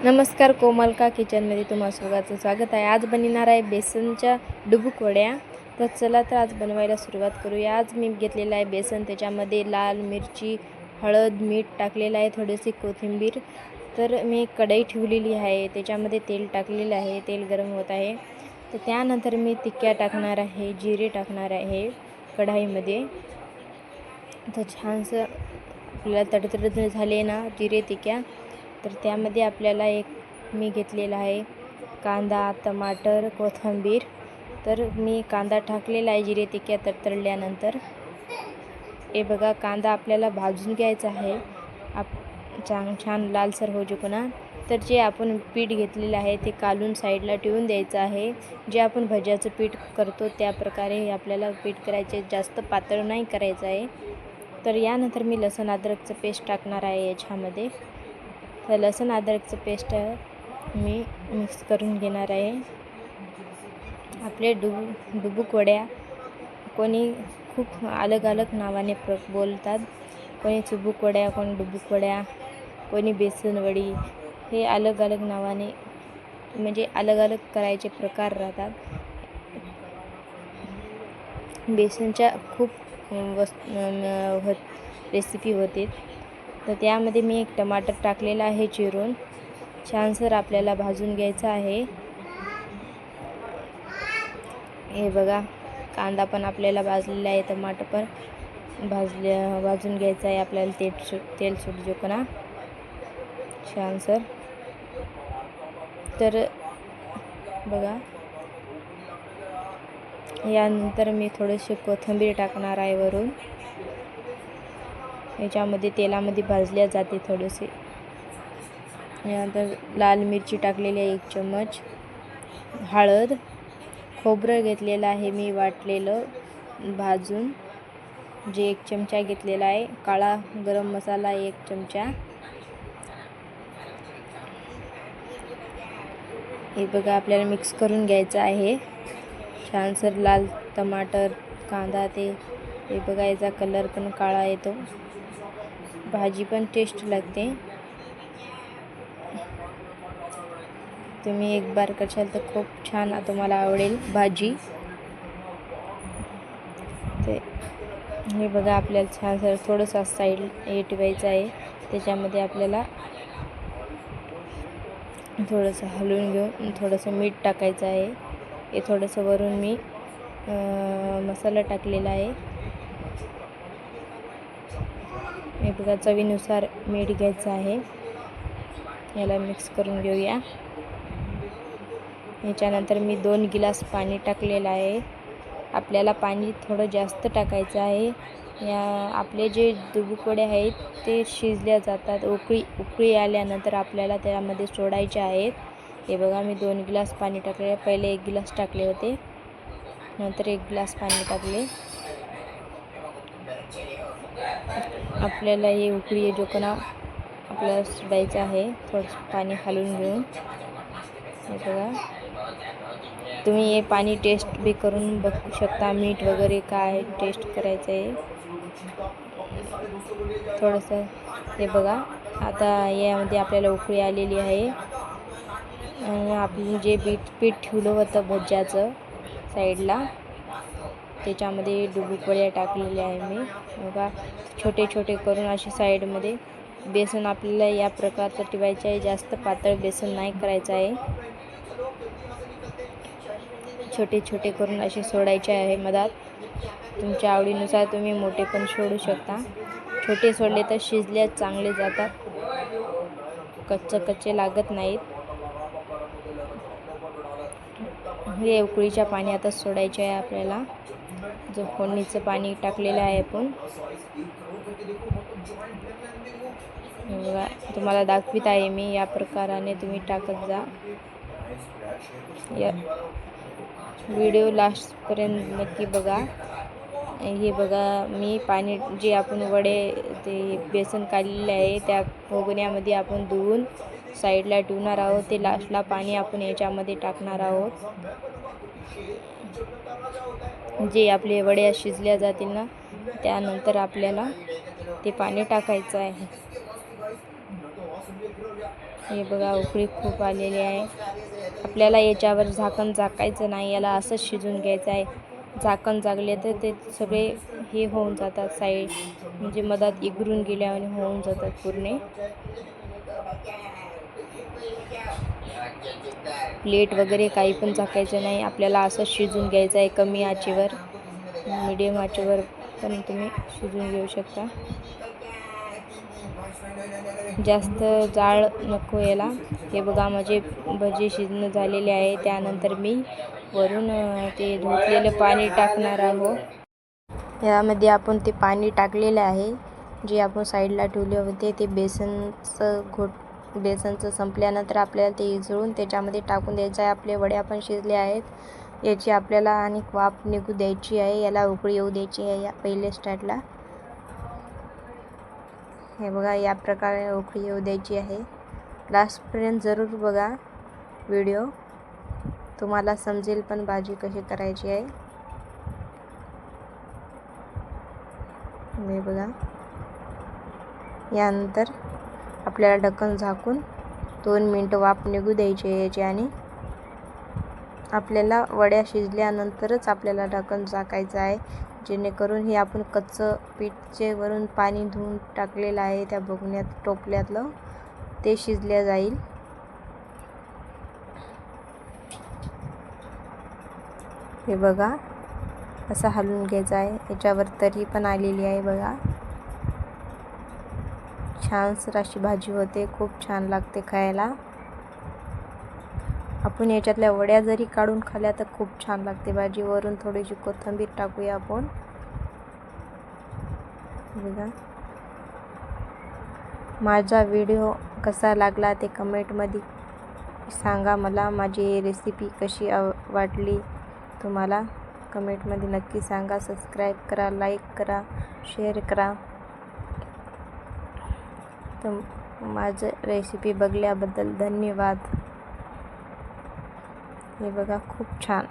नमस्कार, कोमलका किचनमध्ये तुम्हा सर्वांचं स्वागत आहे। आज बनवणार आहे बेसनच्या डुबुक वड्या। तर चला तर आज बनवायला सुरुवात करूया। आज मी घेतलेला आहे बेसन, त्याच्यामध्ये लाल मिरची, हळद, मीठ टाकलेलं आहे, थोडीशी कोथिंबीर। तर मी कढई ठेवलेली आहे, त्याच्यामध्ये तेल टाकलेलं आहे, तेल गरम होत आहे। तर त्यानंतर मी तिक्या टाकणार आहे, जिरे टाकणार आहे कढईमध्ये। तर छानसं आपल्याला तडतड झाले ना जिरे तिक्या, तर त्यामध्ये आपल्याला मी घेतलेला आहे कांदा, टमाटर, कोथिंबीर। तर मी कांदा टाकलेला आहे जिरे तिक्या तडतडल्यानंतर। हे बघा, कांदा आपल्याला भाजून घ्यायचा आहे, छान लालसर हो चुकना। तर जे आपण पीठ घेतलेलं आहे ते काढून साईडला ठेवून द्यायचं आहे। जे आपण भज्याचं पीठ करतो त्या प्रकारे आपल्याला पीठ करायचे, जास्त पातळ नाही करायचं आहे। तर यानंतर मी लसूण अद्रकचं पेस्ट टाकणार आहे याच्यामध्ये। तर लसूण अद्रकचं पेस्ट मी मिक्स करून घेणार आहे। आपले डुबुक वड्या कोणी खूप अलग अलग नावाने बोलतात, कोणी चुबुक वड्या, कोणी डुबुक वड्या, कोणी बेसन वडी। हे अलग अलग नावाने म्हणजे अलग अलग करायचे प्रकार राहतात। बेसनच्या खूप रेसिपी होते। तर त्यामध्ये मी एक टमाटर टाकलेला आहे चिरून, छानसर आपल्याला भाजून घ्यायचं आहे। हे बघा, कांदा पण आपल्याला भाजलेला आहे, टमाटर पण भाजून घ्यायचं आहे आपल्याला, तेल सुटू ना छानसर। तर बघा, यानंतर मी थोडीशी कोथिंबीर टाकणार आहे वरून। याच्यामध्ये तेलामध्ये भाजल्या जाते थोडेसे। यानंतर लाल मिरची टाकलेली आहे 1 चम्मच, हळद, खोबरं घेतलेलं आहे मी वाटलेलं भाजून, जे 1 चमचा घेतलेला आहे, काळा गरम मसाला 1 चमचा। हे बघा, आपल्याला मिक्स करून घ्यायचं आहे छानसर। लाल टमाटर, कांदा, हे बघा, याचा कलर पण काळा येतो, भाजी पण टेस्ट लागते। तुम्ही एक बार करशाल तर खूप छान तुम्हाला आवडेल भाजी। ते हे बघा, आपल्याला छानसर थोडंसं साईड हे ठेवायचं आहे, त्याच्यामध्ये आपल्याला थोडंसं हलवून घेऊन थोडंसं मीठ टाकायचं आहे। हे थोडंसं वरून मी मसाला टाकलेला आहे। हे बघा, चवीनुसार मीठ घ्यायचं आहे। याला मिक्स करून घेऊया। याच्यानंतर मी 2 गिलास पाणी टाकलेलं आहे। आपल्याला पाणी थोडं जास्त टाकायचं आहे। आपले जे डुबुक वडे आहेत ते शिजल्या जातात, उकळी आल्यानंतर आपल्याला त्यामध्ये सोडायचे आहेत। हे बघा, मी 2 गिलास पाणी टाकले, पहिले 1 गिलास टाकले होते, नंतर 1 गिलास पाणी टाकले। आपल्याला हे उकळी जोकना आपल्याला सोडायचं आहे, थोडंसं पाणी हलवून घेऊन। हे बघा, तुम्ही हे पाणी टेस्ट भी करून बघू शकता, मीठ वगैरे काय टेस्ट करायचं आहे थोडंसं। हे बघा, आता यामध्ये आपल्याला उकळी आलेली आहे। आपण जे पीठ ठेवलं होतं भज्याचं साईडला, त्याच्यामध्ये डुबुक वड्या टाकलेल्या आहे मी। बघा, छोटे छोटे करून असे साईडमध्ये बेसन आपल्याला या प्रकारचं ठेवायचं आहे, जास्त पातळ बेसन नाही करायचं आहे। छोटे छोटे करून असे सोडायचे आहे मधात। तुमच्या आवडीनुसार तुम्ही मोठे पण सोडू शकता। छोटे सोडले तर शिजले चांगले जातात, कच्चे लागत नाहीत। हे उकळीच्या पाण्यातच सोडायचे आहे आपल्याला, जो फोडणीचं पाणी टाकलेलं आहे आपण। बघा, तुम्हाला दाखवित आहे मी, या प्रकाराने तुम्ही टाकत जा। या व्हिडिओ लास्टपर्यंत नक्की बघा। हे बघा, मी पाणी जे आपण वडे ते बेसन काढलेले आहे त्या भगोन्यामध्ये आपण धुवून साईडला ठेवणार आहोत। ते लास्टला पाणी आपण याच्यामध्ये टाकणार आहोत। जे आपले वड्या शिजल्या जातील ना, त्यानंतर आपल्याला ते पाणी टाकायचं आहे। हे बघा उकळी खूप आलेली आहे. आपल्याला याच्यावर झाकण झाकायचं नाही, याला असंच शिजून घ्यायचं आहे. झाकण झाकले तर ते सगळे हे होऊन जातात साईड, म्हणजे मधात इगरून गेल्याने होऊन जातात पूर्ण. प्लेट वगैरे काही पण झाकायचं नाही, आपल्याला असं शिजून घ्यायचं आहे. कमी आचेवर, मीडियम आचेवर पण तुम्ही शिजून घेऊ शकता. जास्त जाळ नको याला. हे बघा माझे भजी शिजणं झालेले आहे. त्यानंतर मी वरून ते धुतलेलं पाणी टाकणार आहोत. यामध्ये आपण ते पाणी टाकलेलं आहे जे आपण साईडला ठेवले होते. ते बेसनचं संपल्यानंतर आपल्याला ते इजळून त्याच्यामध्ये टाकून द्यायचं आहे. आपले वड्या पण शिजले आहेत. याची आपल्याला आणि वाफ निघू द्यायची आहे. याला उकळी येऊ द्यायची आहे या पहिल्या स्टार्टला. हे बघा या प्रकारे उकळी येऊ द्यायची आहे. लास्टपर्यंत जरूर बघा व्हिडिओ, तुम्हाला समजेल पण भाजी कशी करायची आहे. हे बघा यानंतर आपल्याला ढक्कन झाकून 2 मिनिटं वाफ निघू द्यायची आहे याची. आणि आपल्याला वड्या शिजल्यानंतरच आपल्याला ढक्कन झाकायचं आहे, जेणेकरून हे आपण कच्चं पीठचे वरून पाणी धुवून टाकलेलं आहे त्या बघण्यात टोपल्यातलं, ते शिजल्या जाईल. हे बघा असं हलवून घ्यायचं आहे. याच्यावर तरी पण आलेली आहे बघा. छानसर अशी भाजी होते, खूप छान लागते खायला. आपण याच्यातल्या वड्या जरी काढून खाल्ल्या तर खूप छान लागते भाजी. वरून थोडीशी कोथिंबीर टाकूया आपण. बघा माझा व्हिडिओ कसा लागला ते कमेंटमध्ये सांगा मला. माझी रेसिपी कशी वाटली तुम्हाला कमेंटमध्ये नक्की सांगा. सबस्क्राईब करा, लाईक करा, शेअर करा. तर माझं रेसिपी बघल्याबद्दल धन्यवाद. हे बघा खूप छान.